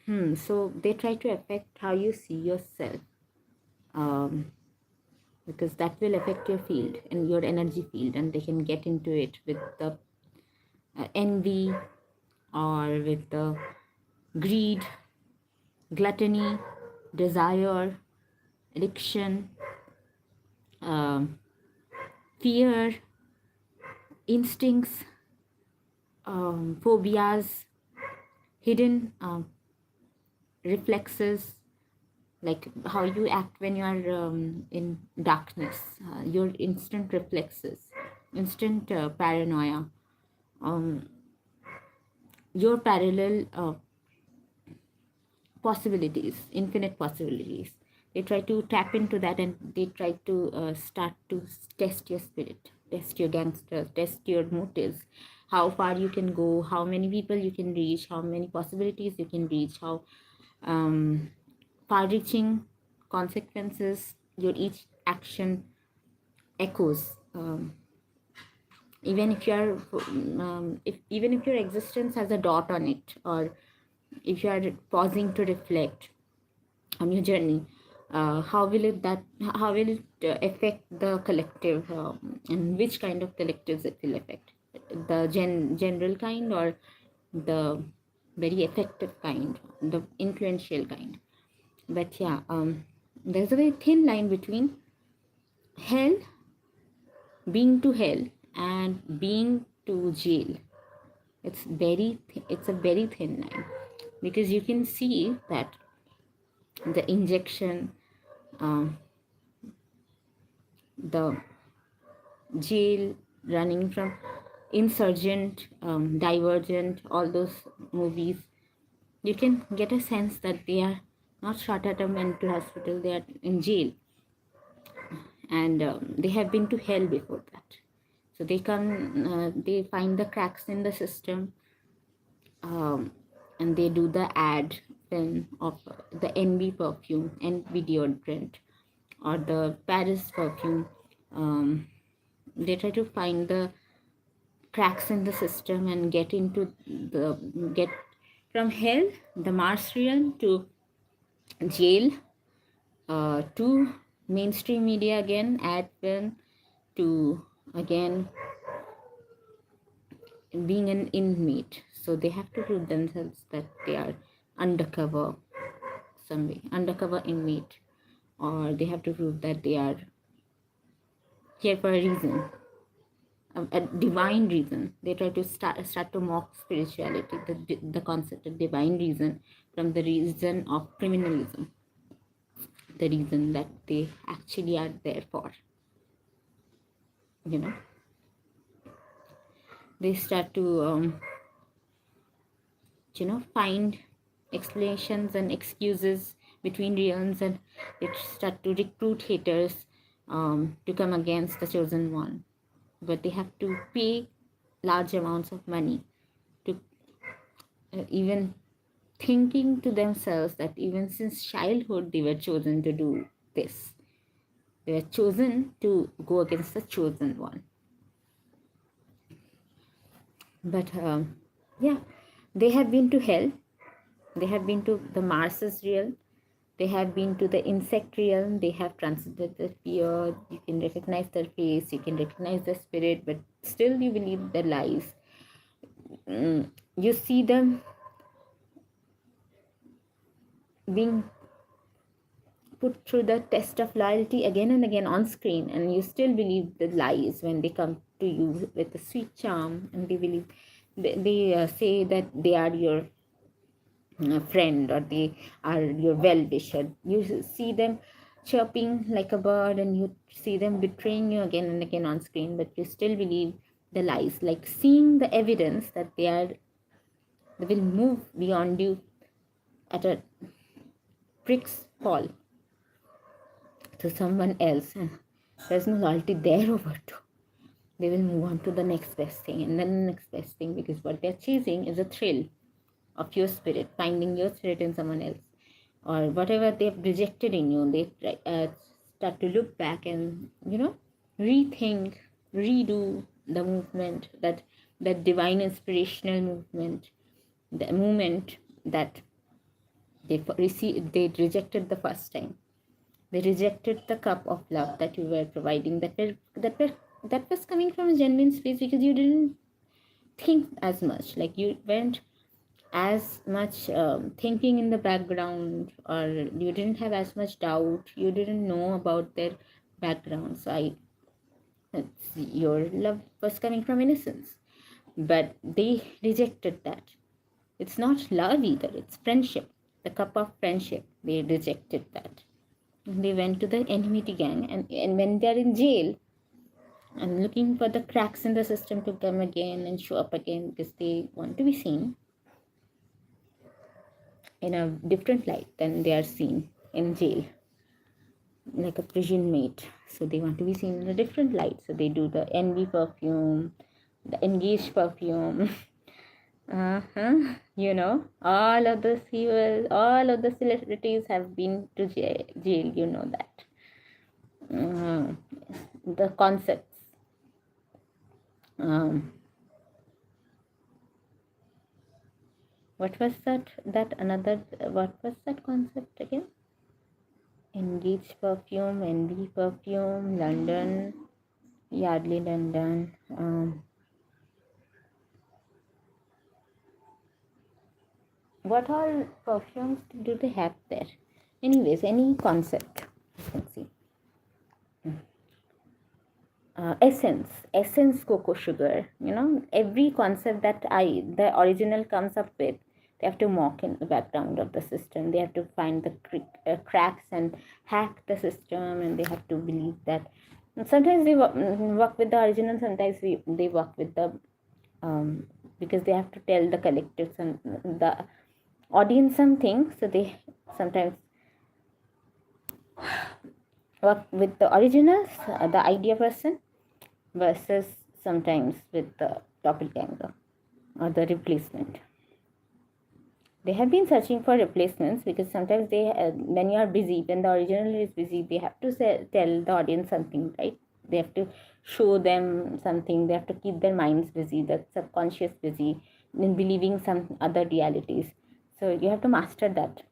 So they try to affect how you see yourself, um, because that will affect your field and your energy field, and they can get into it with the envy, or with the greed, gluttony, desire, addiction, um, fear, instincts, phobias, hidden reflexes, like how you act when you are in darkness, your instant reflexes, instant paranoia, um, your parallel possibilities, infinite possibilities. They try to tap into that, and they try to start to test your spirit, test your gangsters, test your motives, how far you can go, how many people you can reach, how many possibilities you can reach, how um, far reaching consequences your each action echoes. Even if you're if even if your existence has a dot on it, or if you are pausing to reflect on your journey, how will it affect the collective, and which kind of collectives it will affect, the general kind, or the very effective kind, the influential kind. But yeah, there's a very thin line between hell, being to hell, and being to jail. It's a very thin line, because you can see that the injection, um, the jail, running from insurgent, divergent, all those movies, you can get a sense that they are not shot at a mental hospital, they are in jail. And they have been to hell before that. So they find the cracks in the system, um, and they do the ad film of the NB perfume, NB deodorant, or the Paris perfume. They try to find the cracks in the system and get from hell, the Mars realm, to jail, to mainstream media again, ad film, to again being an inmate. So they have to prove themselves that they are undercover, some way, undercover inmate, or they have to prove that they are here for a reason, a divine reason. They try to start to mock spirituality, the concept of divine reason, from the reason of criminalism, the reason that they actually are there for. You know, they start to find explanations and excuses between realms, and they start to recruit haters to come against the chosen one. But they have to pay large amounts of money to even thinking to themselves that even since childhood they were chosen to do this. They were chosen to go against the chosen one. But yeah, they have been to hell. They have been to the Mars's realm. They have been to the insect realm. They have transcended the fear. You can recognize their face. You can recognize their spirit, but still you believe their lies. You see them being put through the test of loyalty again and again on screen, and you still believe the lies when they come to you with a sweet charm, and they believe they say that they are your friend, or they are your well-wisher. You see them chirping like a bird, and you see them betraying you again and again on screen, but you still believe the lies, like seeing the evidence that they will move beyond you at a prick's fall to someone else, and there's no loyalty there over to. They will move on to the next best thing, and then the next best thing, because what they're chasing is a thrill of your spirit, finding your spirit in someone else, or whatever they've rejected in you. They start to look back and rethink, redo the movement, that divine inspirational movement, the movement that They rejected the first time. They rejected the cup of love that you were providing, that was coming from a genuine space, because you didn't think as much, like you weren't as much thinking in the background, or you didn't have as much doubt, you didn't know about their background. So your love was coming from innocence, but they rejected that. It's not love either, it's friendship, the cup of friendship. They rejected that. They went to the enmity gang, and when they're in jail and looking for the cracks in the system to come again and show up again, because they want to be seen in a different light than they are seen in jail, like a prison mate. So they want to be seen in a different light. So they do the envy perfume, the engaged perfume. All of the heroes, all of the celebrities have been to jail, you know that. The concepts. Um, what was that? What was that concept again? Engaged perfume, envy perfume, London, Yardley London. What all perfumes do they have there? Anyways, any concept. Let's see. Essence cocoa sugar. Every concept that the original comes up with, they have to mock in the background of the system. They have to find the cracks and hack the system, and they have to believe that. And sometimes they work with the original, sometimes they work with the because they have to tell the collectives and the audience something, so they sometimes work with the originals, the idea person, versus sometimes with the doppelganger or the replacement. They have been searching for replacements, because sometimes when you are busy, when the original is busy, they have to tell the audience something, right? They have to show them something. They have to keep their minds busy, the subconscious busy, in believing some other realities. So you have to master that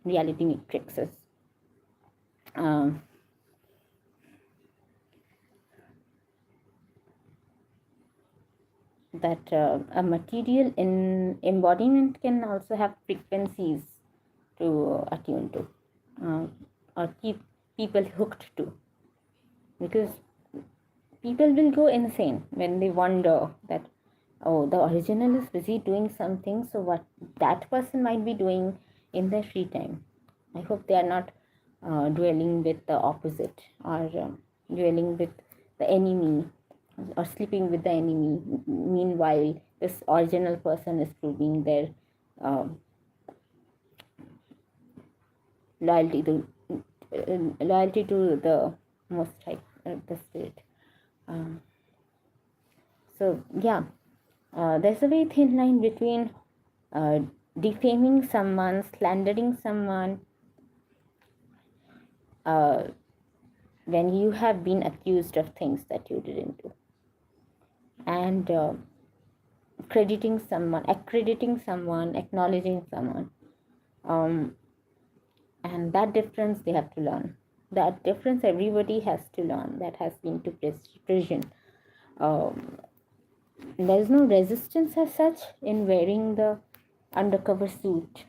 reality matrices. That a material in embodiment can also have frequencies to attune to, or keep people hooked to, because people will go insane when they wonder that, oh, the original is busy doing something, so what that person might be doing in their free time. I hope they are not dwelling with the opposite, or dwelling with the enemy, or sleeping with the enemy. Meanwhile, this original person is proving their um, loyalty to the Most High, the Spirit. So yeah, there's a very thin line between uh, defaming someone, slandering someone, uh, when you have been accused of things that you didn't do, and accrediting someone, acknowledging someone. And that difference they have to learn. That difference everybody has to learn, that has been to prison. Um, there's no resistance as such in wearing the undercover suit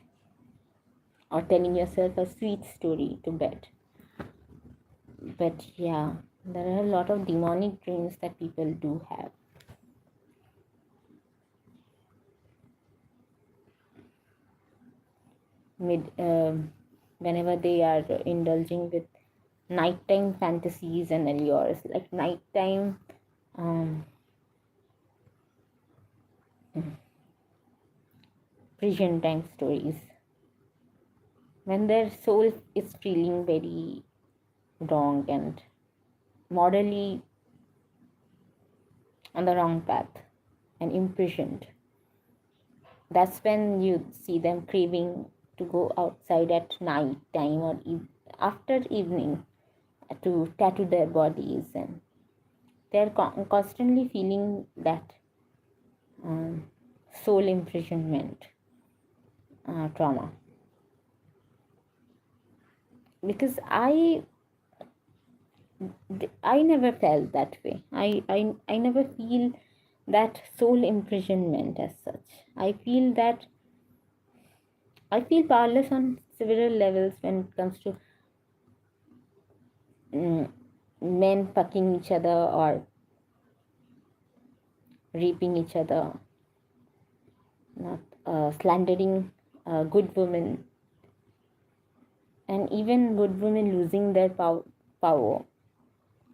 or telling yourself a sweet story to bed. But yeah, there are a lot of demonic dreams that people do have. Whenever they are indulging with nighttime fantasies and allures, like nighttime prison time stories, when their soul is feeling very wrong and morally on the wrong path and imprisoned. That's when you see them craving to go outside at night time, or after evening, to tattoo their bodies, and they're constantly feeling that soul imprisonment. trauma. Because I never felt that way. I never feel that soul imprisonment as such. I feel powerless on several levels when it comes to mm, men fucking each other or raping each other, not slandering good women, and even good women losing their power,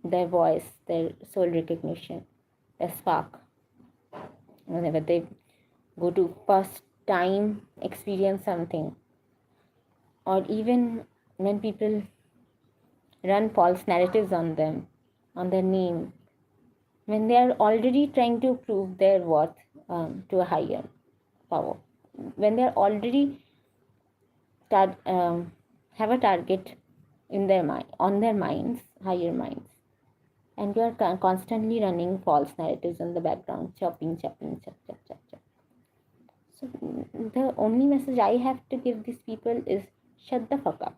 their voice, their soul recognition, their spark, whenever they go to first time experience something, or even when people run false narratives on them, on their name, when they are already trying to prove their worth to a higher power, when they are already have a target in their mind, on their minds, higher minds, and you are constantly running false narratives in the background, chopping, chopping, chop, chop, chop, chop. So the only message I have to give these people is shut the fuck up.